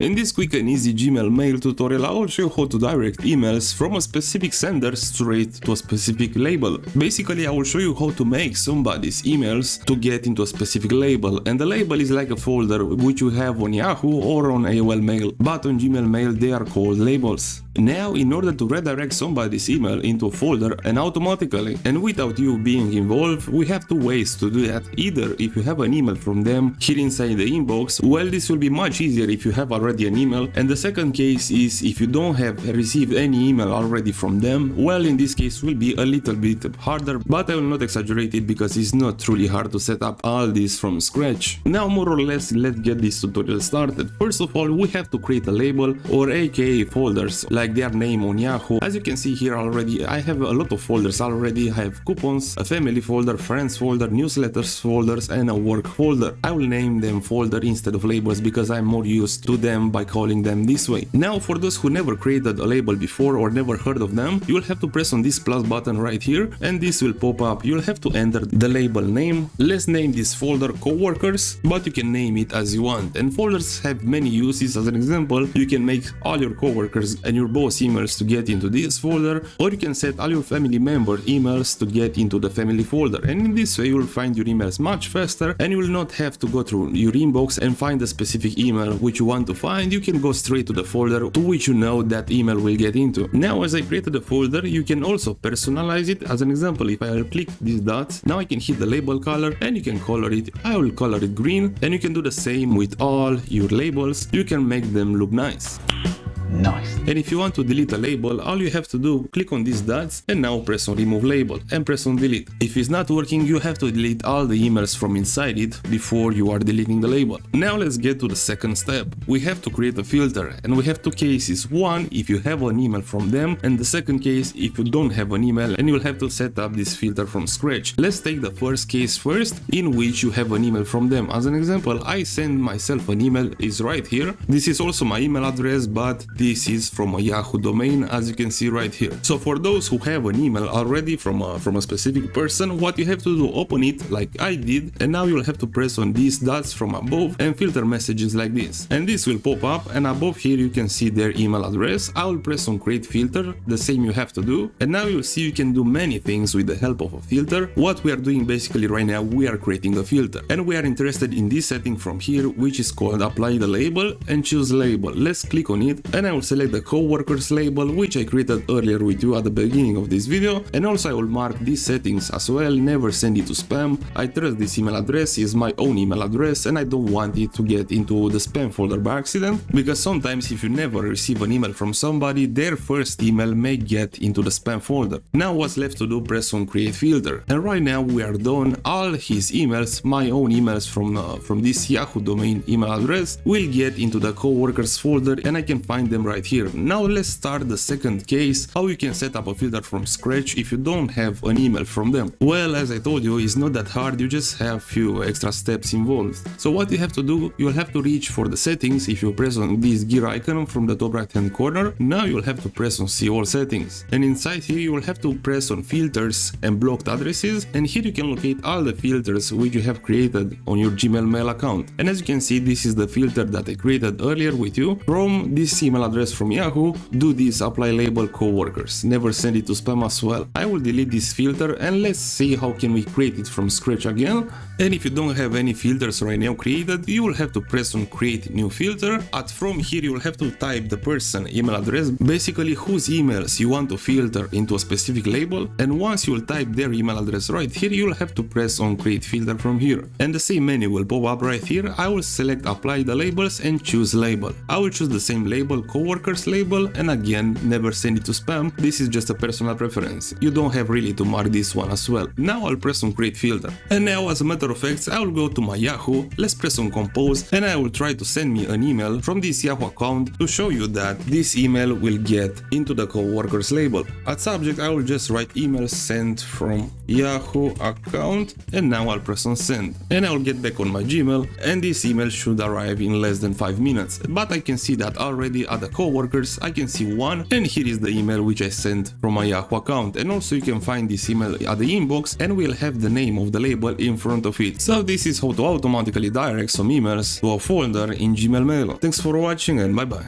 In this quick and easy Gmail mail tutorial, I will show you how to direct emails from a specific sender straight to a specific label. Basically, I will show you how to make somebody's emails to get into a specific label, and the label is like a folder which you have on Yahoo or on AOL Mail, but on Gmail Mail they are called labels. Now, in order to redirect somebody's email into a folder and automatically and without you being involved, we have two ways to do that. Either if you have an email from them here inside the inbox, well, this will be much easier if you have already an email, and the second case is if you don't have received any email already from them, well, in this case will be a little bit harder, but I will not exaggerate it because it's not truly hard to set up all this from scratch. Now, more or less, let's get this tutorial started. First of all, we have to create a label, or aka folders, like their name on Yahoo. As you can see here already, I have a lot of folders already. I have coupons, a family folder, friends folder, newsletters folders, and a work folder. I will name them folder instead of labels because I'm more used to them by calling them this way. Now, for those who never created a label before or never heard of them, you will have to press on this plus button right here, and this will pop up. You'll have to enter the label name. Let's name this folder coworkers, but you can name it as you want. And folders have many uses. As an example, you can make all your coworkers and your boss emails to get into this folder, or you can set all your family member emails to get into the family folder, and in this way you will find your emails much faster and you will not have to go through your inbox and find a specific email which you want to find. You can go straight to the folder to which you know that email will get into. Now, as I created a folder, you can also personalize it. As an example, if I click these dots, now I can hit the label color and you can color it. I will color it green, and you can do the same with all your labels. You can make them look nice. Nice. And if you want to delete a label, all you have to do, click on these dots and now press on remove label and press on delete. If it's not working, you have to delete all the emails from inside it before you are deleting the label. Now let's get to the second step. We have to create a filter, and we have two cases. One, if you have an email from them, and the second case, if you don't have an email and you'll have to set up this filter from scratch. Let's take the first case first, in which you have an email from them. As an example, I send myself an email, is right here. This is also my email address, but this is from a Yahoo domain, as you can see right here. So for those who have an email already from a specific person, what you have to do, open it like I did, and now you'll have to press on these dots from above and filter messages like this. And this will pop up, and above here you can see their email address. I will press on create filter, the same you have to do, and now you'll see you can do many things with the help of a filter. What we are doing basically right now, we are creating a filter, and we are interested in this setting from here, which is called apply the label and choose label. Let's click on it, and I will select the coworkers label, which I created earlier with you at the beginning of this video, and also I will mark these settings as well. Never send it to spam. I trust this email address is my own email address, and I don't want it to get into the spam folder by accident, because sometimes if you never receive an email from somebody, their first email may get into the spam folder. Now what's left to do, press on create filter, and right now we are done. All his emails, my own emails from this Yahoo domain email address, will get into the coworkers folder, and I can find them right here. Now let's start the second case, how you can set up a filter from scratch if you don't have an email from them. Well, as I told you, it's not that hard, you just have few extra steps involved. So what you have to do, you'll have to reach for the settings. If you press on this gear icon from the top right hand corner, now you'll have to press on see all settings, and inside here you will have to press on filters and blocked addresses, and here you can locate all the filters which you have created on your Gmail mail account. And as you can see, this is the filter that I created earlier with you from this email address from Yahoo. Do this apply label coworkers, never send it to spam as well. I will delete this filter, and let's see how can we create it from scratch again. And if you don't have any filters right now created, you will have to press on create new filter. From here you will have to type the person email address, basically whose emails you want to filter into a specific label, and once you will type their email address right here, you will have to press on create filter from here, and the same menu will pop up right here. I will select apply the labels and choose label. I will choose the same label, coworkers label, and again, never send it to spam. This is just a personal preference. You don't have really to mark this one as well. Now I'll press on create filter, and now as a matter of fact, I will go to my Yahoo. Let's press on compose, and I will try to send me an email from this Yahoo account to show you that this email will get into the coworkers label. At subject, I will just write email sent from Yahoo account, and now I'll press on send, and I'll get back on my Gmail, and this email should arrive in less than 5 minutes. But I can see that already at the coworkers, I can see one, and here is the email which I sent from my Yahoo account, and also you can find this email at the inbox and we'll have the name of the label in front of it. So this is how to automatically direct some emails to a folder in Gmail Mail. Thanks for watching and bye bye.